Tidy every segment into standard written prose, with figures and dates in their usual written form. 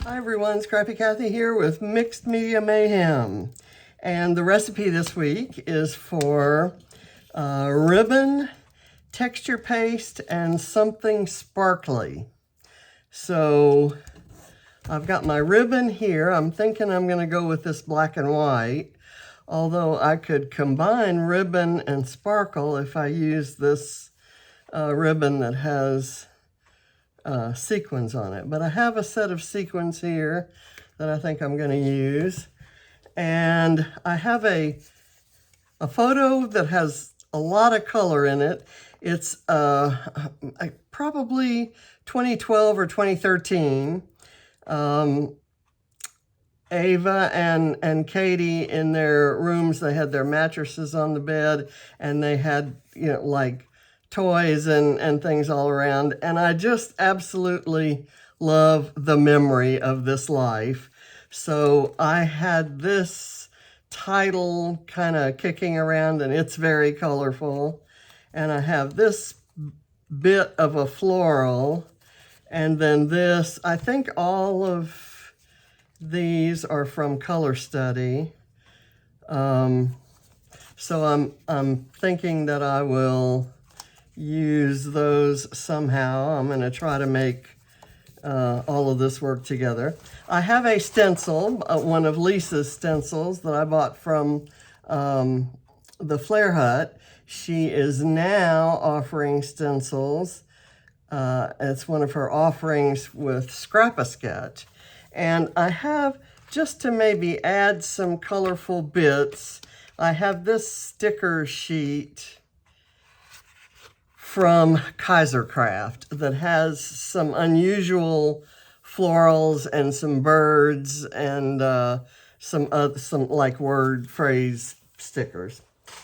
Hi everyone, Scrappy Kathy here with Mixed Media Mayhem. And the recipe this week is for ribbon, texture paste, and something sparkly. So I've got my ribbon here. I'm thinking I'm going to go with this black and white, although I could combine ribbon and sparkle if I use this ribbon that has sequins on it. But I have a set of sequins here that I think I'm going to use. And I have a photo that has a lot of color in it. It's probably 2012 or 2013. Ava and Katie in their rooms, they had their mattresses on the bed and they had, like toys and things all around. And I just absolutely love the memory of this life. So I had this title kind of kicking around and it's very colorful. And I have this bit of a floral. And then this, I think all of these are from Color Study. So I'm thinking that I will use those somehow. I'm going to try to make all of this work together. I have a stencil, one of Lisa's stencils that I bought from the Flare Hut. She is now offering stencils. It's one of her offerings with Scrap-A-Sketch. And I have, just to maybe add some colorful bits, I have this sticker sheet from Kaisercraft that has some unusual florals and some birds and some like word phrase stickers.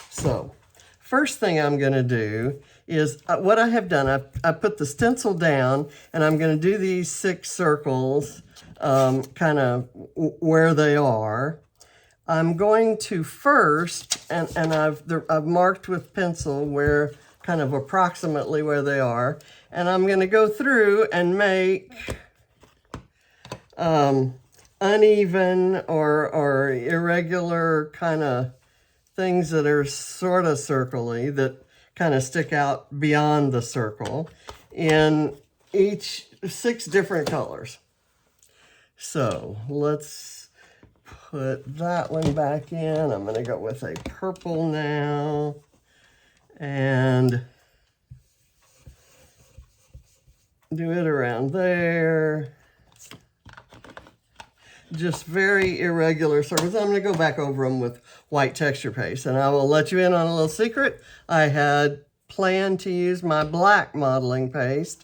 So first thing I'm going to do is what I have done. I put the stencil down and I'm going to do these 6 circles kind of where they are. I'm going to first, and I've marked with pencil where kind of approximately where they are. And I'm going to go through and make uneven or irregular kind of things that are sort of circle-y, that kind of stick out beyond the circle in each 6 different colors. So let's put that one back in. I'm going to go with a purple now. And do it around there. Just very irregular circles. I'm going to go back over them with white texture paste. And I will let you in on a little secret. I had planned to use my black modeling paste,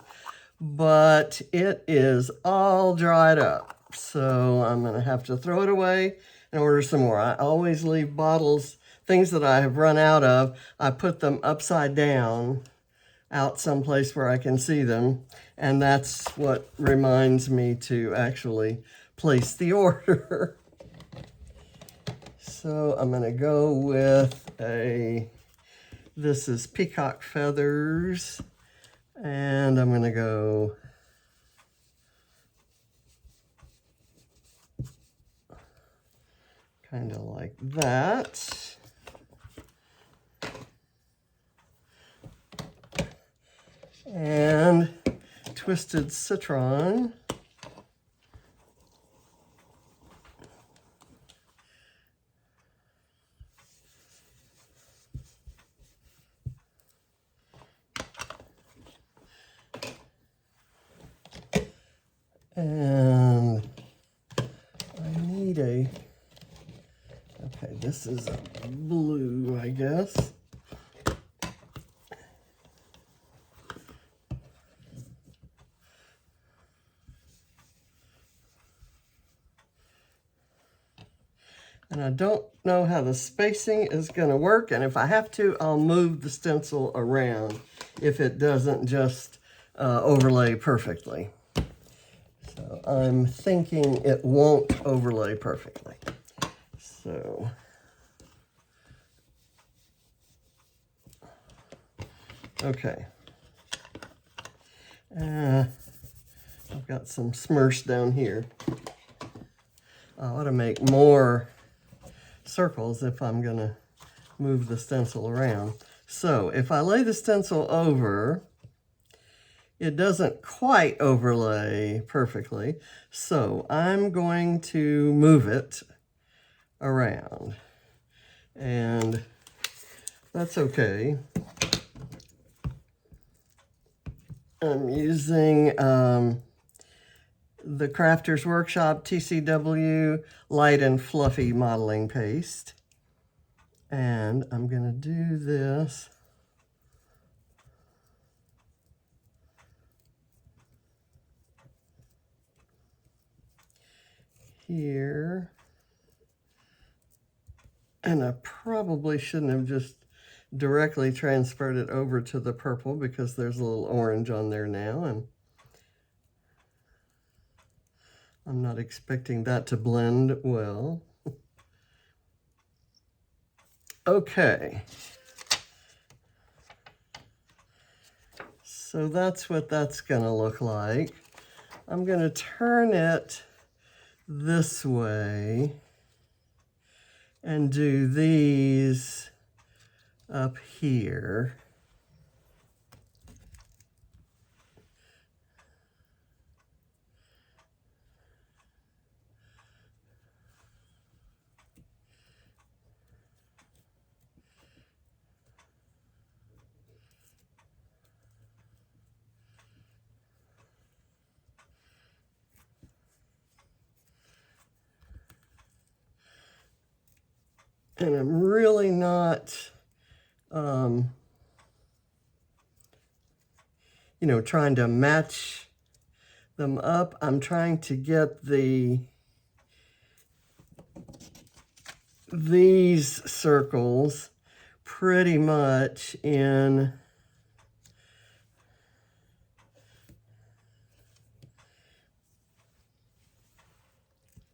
but it is all dried up. So I'm going to have to throw it away and order some more. I always leave bottles, things that I have run out of, I put them upside down out someplace where I can see them. And that's what reminds me to actually place the order. So I'm going to go with this is peacock feathers. And I'm going to go kind of like that. And twisted citron. And I need okay, this is a blue, I guess. And I don't know how the spacing is going to work. And if I have to, I'll move the stencil around if it doesn't just overlay perfectly. So I'm thinking it won't overlay perfectly. So okay. I've got some smurfs down here. I ought to make more circles if I'm gonna move the stencil around. So if I lay the stencil over, it doesn't quite overlay perfectly. So I'm going to move it around, and that's okay. I'm using the Crafters Workshop TCW Light and Fluffy Modeling Paste. And I'm gonna do this here. And I probably shouldn't have just directly transferred it over to the purple because there's a little orange on there now, and I'm not expecting that to blend well. Okay. So that's what that's gonna look like. I'm gonna turn it this way and do these up here. And I'm really not, you know, trying to match them up. I'm trying to get these circles pretty much in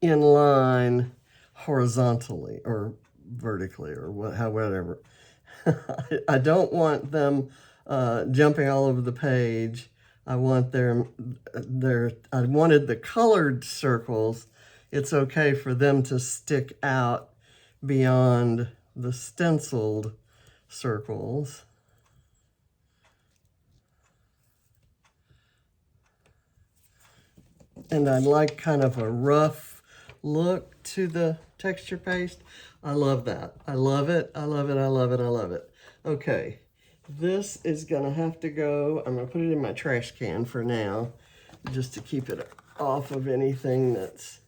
line horizontally or vertically, or whatever. I don't want them jumping all over the page. I want I wanted the colored circles. It's okay for them to stick out beyond the stenciled circles. And I like kind of a rough look to the texture paste. I love that. I love it. I love it. I love it. I love it. Okay, this is gonna have to go. I'm gonna put it in my trash can for now, just to keep it off of anything that's,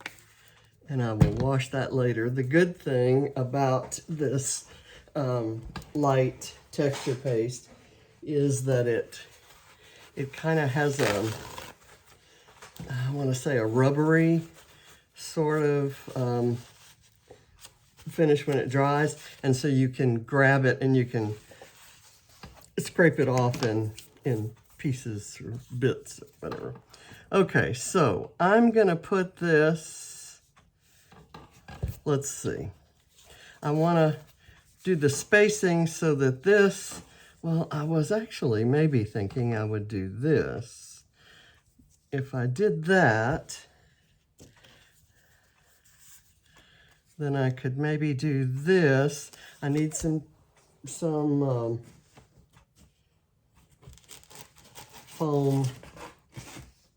and I will wash that later. The good thing about this light texture paste is that it kind of has a, I want to say, a rubbery sort of finish when it dries, and so you can grab it and you can scrape it off in pieces or bits or whatever. Okay, so I'm gonna put this, let's see, I want to do the spacing so that this, well, I was actually maybe thinking I would do this. If I did that, then I could maybe do this. I need some foam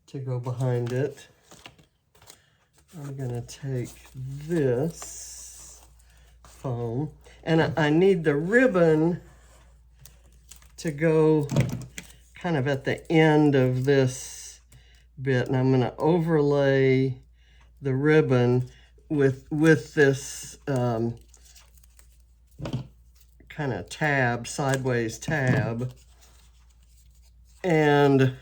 to go behind it. I'm gonna take this foam, and I need the ribbon to go kind of at the end of this bit, and I'm gonna overlay the ribbon with this kind of tab, sideways tab. And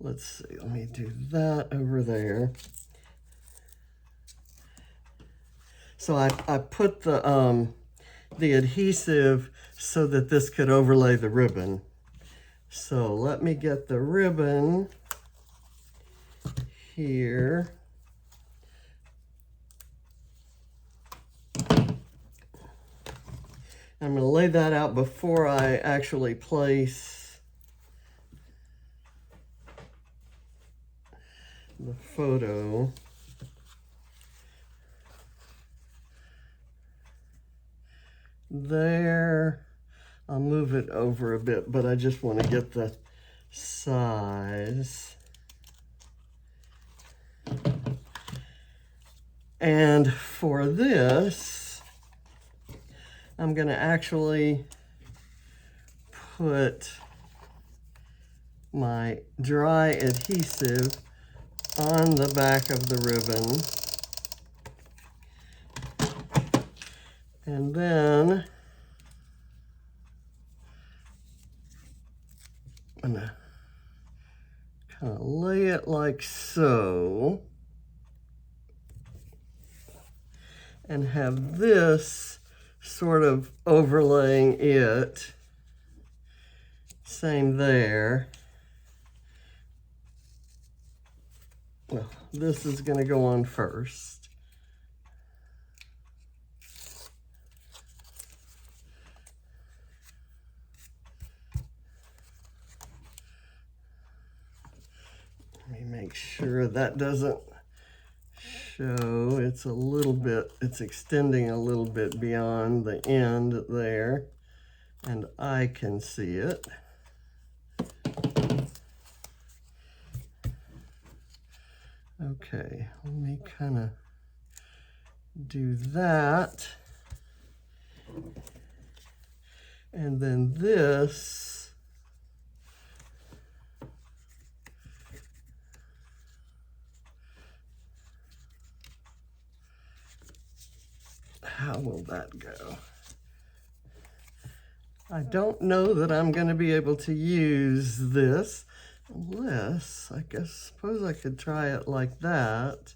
let's see, let me do that over there. So I put the adhesive so that this could overlay the ribbon. So let me get the ribbon here. I'm going to lay that out before I actually place the photo. There. I'll move it over a bit, but I just want to get the size. And for this, I'm going to actually put my dry adhesive on the back of the ribbon. And then I'm going to kind of lay it like so. And have this sort of overlaying it. Same there. Well, this is going to go on first. Let me make sure that doesn't show. It's a little bit, it's extending a little bit beyond the end there, and I can see it. Okay, let me kind of do that. And then this, how will that go? I don't know that I'm going to be able to use this unless, suppose I could try it like that.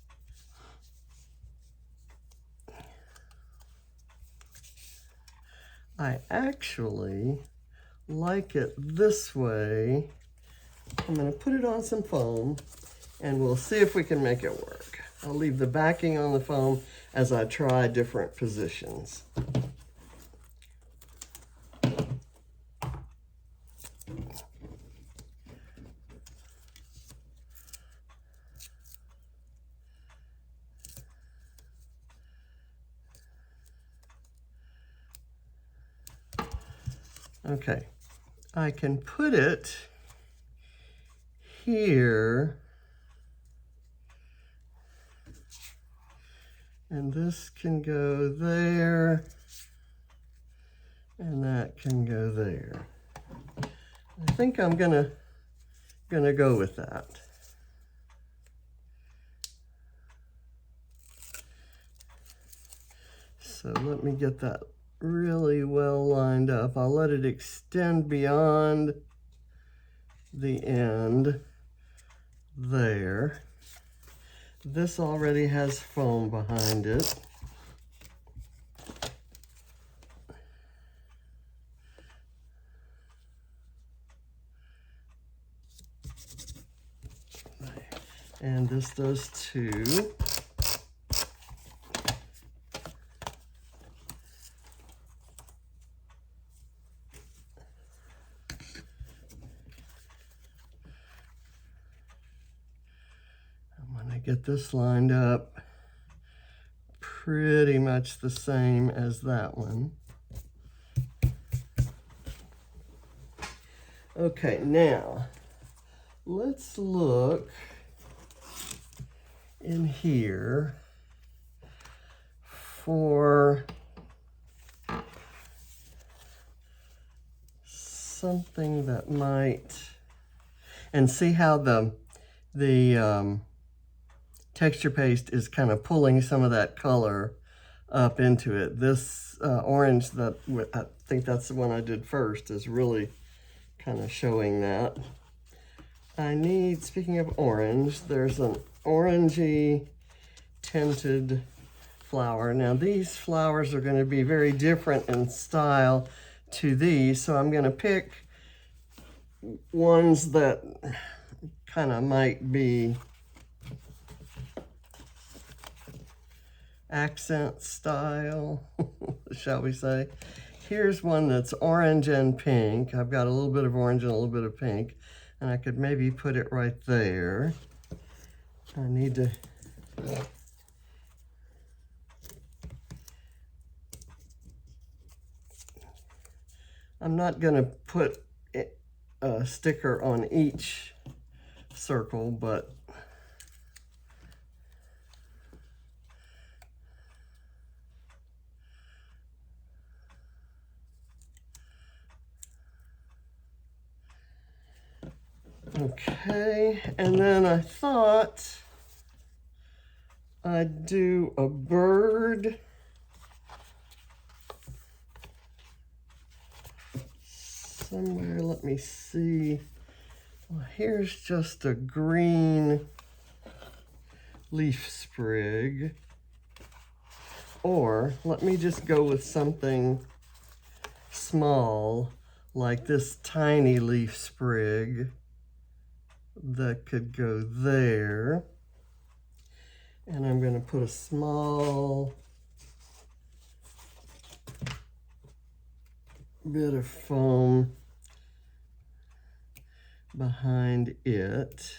I actually like it this way. I'm going to put it on some foam and we'll see if we can make it work. I'll leave the backing on the foam as I try different positions. Okay, I can put it here, and this can go there, and that can go there. I think I'm gonna go with that. So let me get that really well lined up. I'll let it extend beyond the end there. This already has foam behind it. And this does too. Get this lined up pretty much the same as that one. Okay, now let's look in here for something that might, and see how the texture paste is kind of pulling some of that color up into it. This orange, that I think that's the one I did first, is really kind of showing that. I need, speaking of orange, there's an orangey tinted flower. Now these flowers are going to be very different in style to these, so I'm going to pick ones that kind of might be accent style, shall we say. Here's one that's orange and pink. I've got a little bit of orange and a little bit of pink, and I could maybe put it right there. I need to I'm not going to put a sticker on each circle, but okay. And then I thought I'd do a bird somewhere. Let me see. Well, here's just a green leaf sprig. Or let me just go with something small, like this tiny leaf sprig that could go there. And I'm going to put a small bit of foam behind it.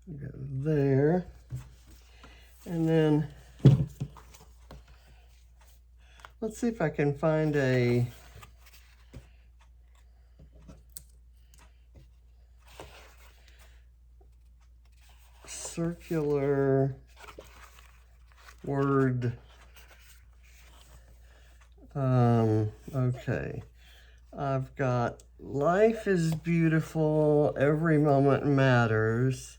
Go there. And then let's see if I can find a circular word. Okay. I've got life is beautiful, every moment matters.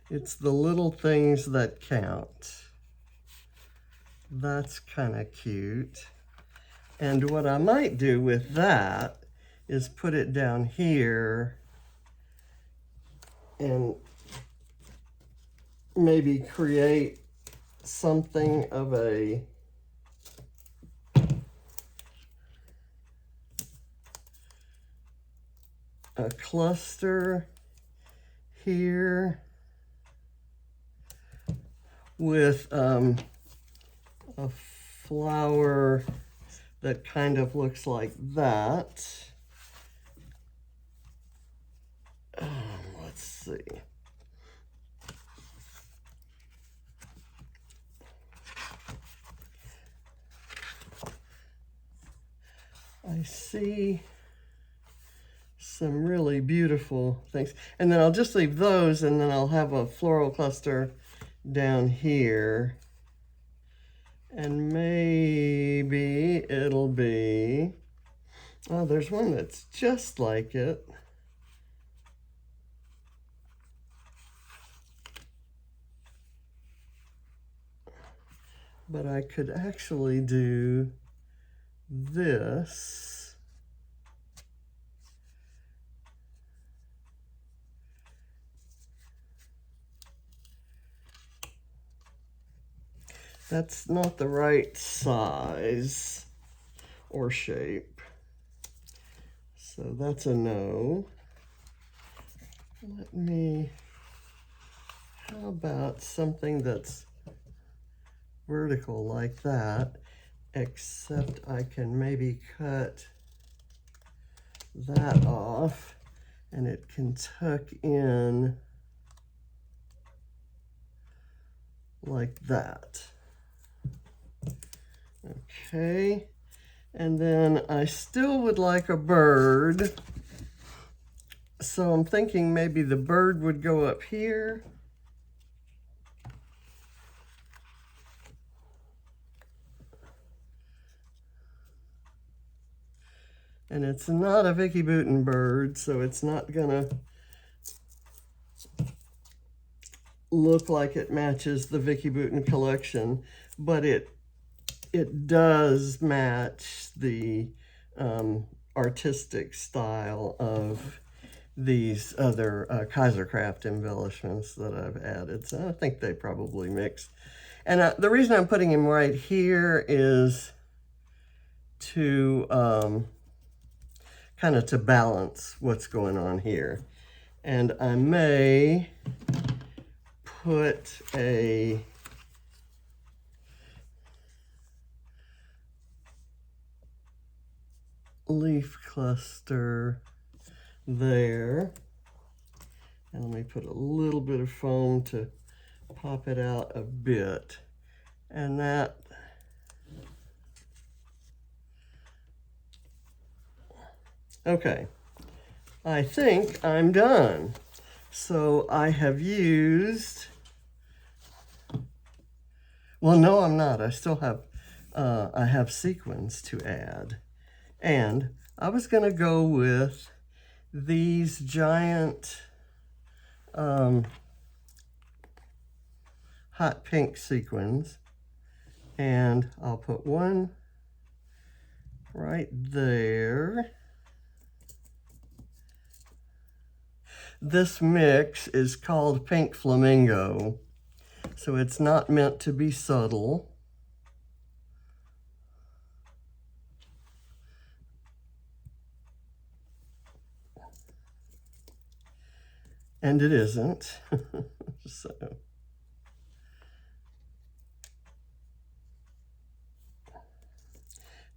It's the little things that count. That's kind of cute. And what I might do with that is put it down here and maybe create something of a cluster here with a flower that kind of looks like that. Let's see. I see some really beautiful things. And then I'll just leave those, and then I'll have a floral cluster down here. And maybe it'll be, oh, there's one that's just like it. But I could actually do this. That's not the right size or shape. So that's a no. How about something that's vertical like that, except I can maybe cut that off and it can tuck in like that. Okay, and then I still would like a bird. So I'm thinking maybe the bird would go up here. And it's not a Vicki Boutin bird, so it's not gonna look like it matches the Vicki Boutin collection, but it does match the artistic style of these other Kaisercraft embellishments that I've added. So I think they probably mix. And the reason I'm putting him right here is to kind of to balance what's going on here. And I may put a leaf cluster there. And let me put a little bit of foam to pop it out a bit. And that, okay, I think I'm done. So I have used, well, no, I'm not. I still have, I have sequins to add. And I was gonna go with these giant hot pink sequins, and I'll put one right there. This mix is called Pink Flamingo, so it's not meant to be subtle. And it isn't. So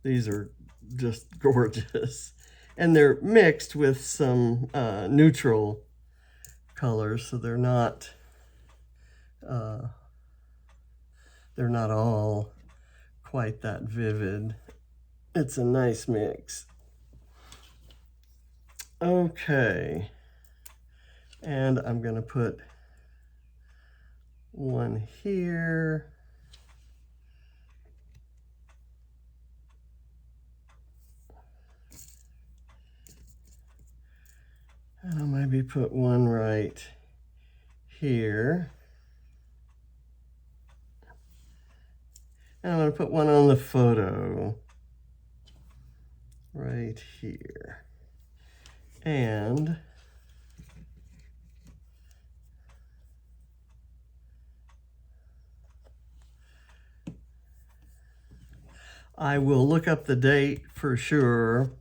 these are just gorgeous. And they're mixed with some neutral colors, so they're not all quite that vivid. It's a nice mix. Okay. And I'm going to put one here. And I'll maybe put one right here. And I'm going to put one on the photo right here. And I will look up the date for sure.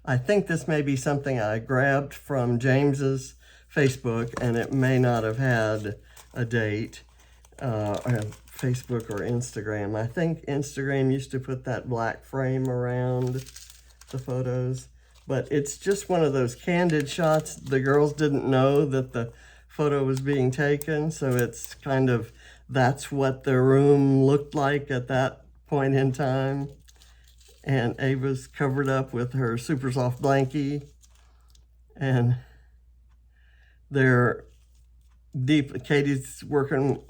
I think this may be something I grabbed from James's Facebook, and it may not have had a date, or Facebook or Instagram. I think Instagram used to put that black frame around the photos, but it's just one of those candid shots. The girls didn't know that the photo was being taken, so it's kind of, that's what the room looked like at that point in time. And Ava's covered up with her super soft blankie, and they're deep. Katie's working,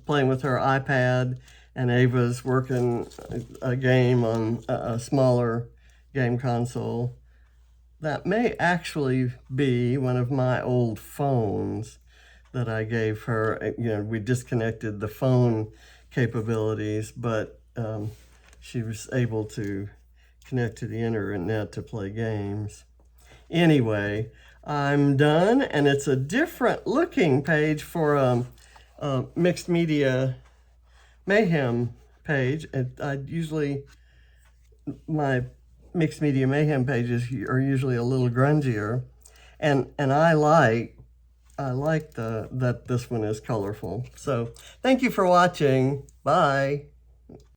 playing with her iPad, and Ava's working a game on a smaller game console. That may actually be one of my old phones that I gave her. You know, we disconnected the phone capabilities, but she was able to connect to the internet to play games. Anyway, I'm done, and it's a different looking page for a Mixed Media Mayhem page. My Mixed Media Mayhem pages are usually a little grungier, and I like that this one is colorful. So thank you for watching. Bye.